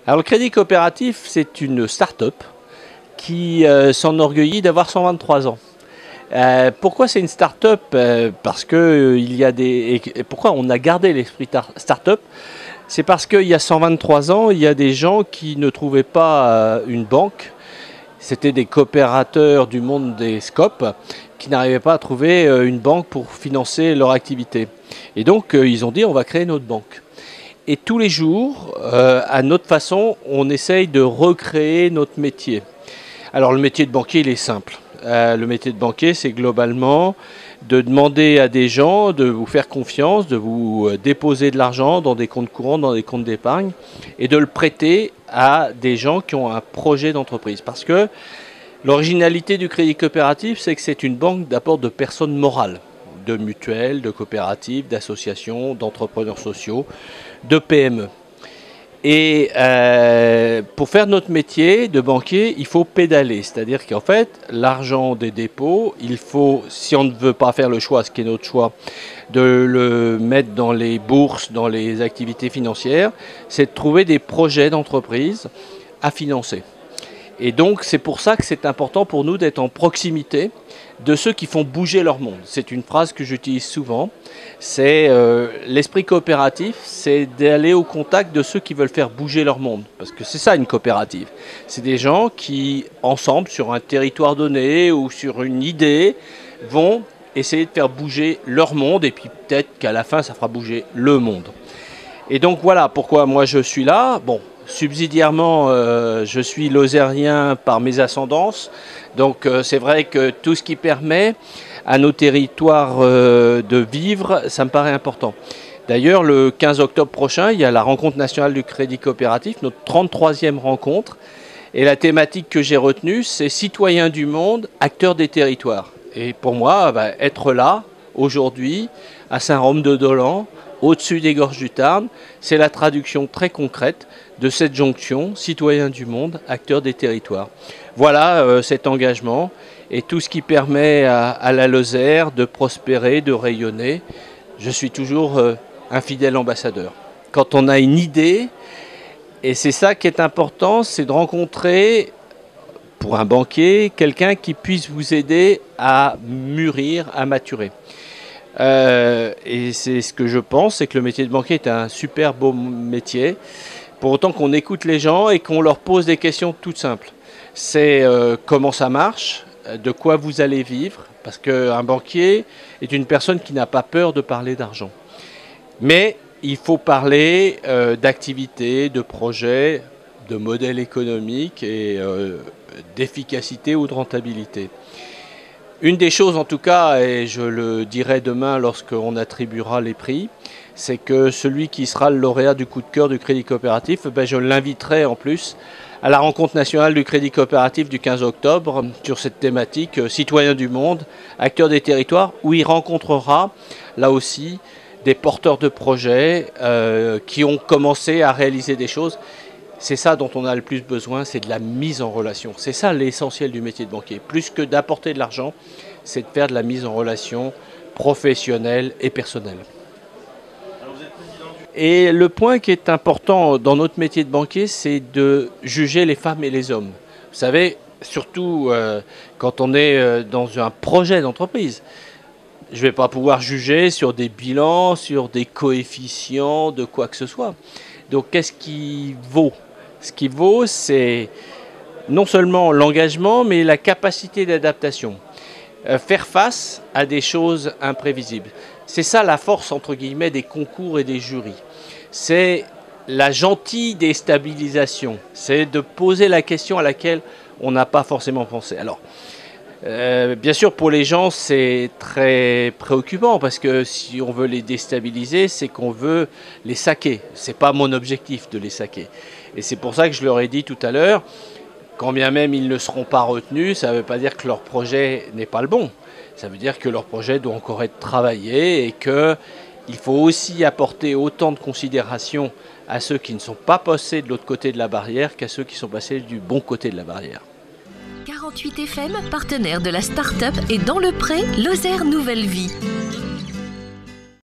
Alors le crédit coopératif, c'est une start-up qui s'enorgueillit d'avoir 123 ans. Pourquoi c'est une start-up? Parce que il y a des... Et pourquoi on a gardé l'esprit start-up? C'est parce qu'il y a 123 ans, il y a des gens qui ne trouvaient pas une banque. C'était des coopérateurs du monde des SCOP qui n'arrivaient pas à trouver une banque pour financer leur activité. Et donc ils ont dit on va créer notre banque. Et tous les jours, à notre façon, on essaye de recréer notre métier. Alors le métier de banquier, il est simple. Le métier de banquier, c'est globalement de demander à des gens de vous faire confiance, de vous déposer de l'argent dans des comptes courants, dans des comptes d'épargne, et de le prêter à des gens qui ont un projet d'entreprise. Parce que l'originalité du crédit coopératif, c'est que c'est une banque d'apport de personnes morales, de mutuelles, de coopératives, d'associations, d'entrepreneurs sociaux, de PME. Et pour faire notre métier de banquier, il faut pédaler. C'est-à-dire qu'en fait, l'argent des dépôts, il faut, si on ne veut pas faire le choix, ce qui est notre choix, de le mettre dans les bourses, dans les activités financières, c'est de trouver des projets d'entreprise à financer. Et donc c'est pour ça que c'est important pour nous d'être en proximité de ceux qui font bouger leur monde. C'est une phrase que j'utilise souvent. C'est l'esprit coopératif, c'est d'aller au contact de ceux qui veulent faire bouger leur monde. Parce que c'est ça une coopérative. C'est des gens qui, ensemble, sur un territoire donné ou sur une idée, vont essayer de faire bouger leur monde et puis peut-être qu'à la fin, ça fera bouger le monde. Et donc voilà pourquoi moi je suis là. Bon, subsidiairement, je suis lozérien par mes ascendances. Donc c'est vrai que tout ce qui permet à nos territoires de vivre, ça me paraît important. D'ailleurs, le 15 octobre prochain, il y a la rencontre nationale du crédit coopératif, notre 33e rencontre. Et la thématique que j'ai retenue, c'est citoyens du monde, acteurs des territoires. Et pour moi, être là, aujourd'hui, à Saint-Rome-de-Dolan, au-dessus des gorges du Tarn, c'est la traduction très concrète de cette jonction, citoyens du monde, acteurs des territoires. Voilà cet engagement et tout ce qui permet à la Lozère de prospérer, de rayonner. Je suis toujours un fidèle ambassadeur. Quand on a une idée, et c'est ça qui est important, c'est de rencontrer, pour un banquier, quelqu'un qui puisse vous aider à mûrir, à maturer. Et c'est ce que je pense, c'est que le métier de banquier est un super beau métier, pour autant qu'on écoute les gens et qu'on leur pose des questions toutes simples. C'est comment ça marche, de quoi vous allez vivre, parce qu'un banquier est une personne qui n'a pas peur de parler d'argent. Mais il faut parler d'activités, de projets, de modèles économiques et d'efficacité ou de rentabilité. Une des choses en tout cas, et je le dirai demain lorsqu'on attribuera les prix, c'est que celui qui sera le lauréat du coup de cœur du crédit coopératif, je l'inviterai en plus à la rencontre nationale du crédit coopératif du 15 octobre sur cette thématique citoyens du monde, acteurs des territoires, où il rencontrera là aussi des porteurs de projets qui ont commencé à réaliser des choses. C'est ça dont on a le plus besoin, c'est de la mise en relation. C'est ça l'essentiel du métier de banquier. Plus que d'apporter de l'argent, c'est de faire de la mise en relation professionnelle et personnelle. Et le point qui est important dans notre métier de banquier, c'est de juger les femmes et les hommes. Vous savez, surtout quand on est dans un projet d'entreprise, je ne vais pas pouvoir juger sur des bilans, sur des coefficients, de quoi que ce soit. Donc qu'est-ce qui vaut? Ce qui vaut, c'est non seulement l'engagement, mais la capacité d'adaptation. Faire face à des choses imprévisibles. C'est ça la force, entre guillemets, des concours et des jurys. C'est la gentille déstabilisation. C'est de poser la question à laquelle on n'a pas forcément pensé. Alors, bien sûr, pour les gens, c'est très préoccupant parce que si on veut les déstabiliser, c'est qu'on veut les saquer. Ce n'est pas mon objectif de les saquer. Et c'est pour ça que je leur ai dit tout à l'heure, quand bien même ils ne seront pas retenus, ça ne veut pas dire que leur projet n'est pas le bon. Ça veut dire que leur projet doit encore être travaillé et qu'il faut aussi apporter autant de considération à ceux qui ne sont pas passés de l'autre côté de la barrière qu'à ceux qui sont passés du bon côté de la barrière. 48 FM, partenaire de la start-up et dans le pré, Lozère Nouvelle Vie.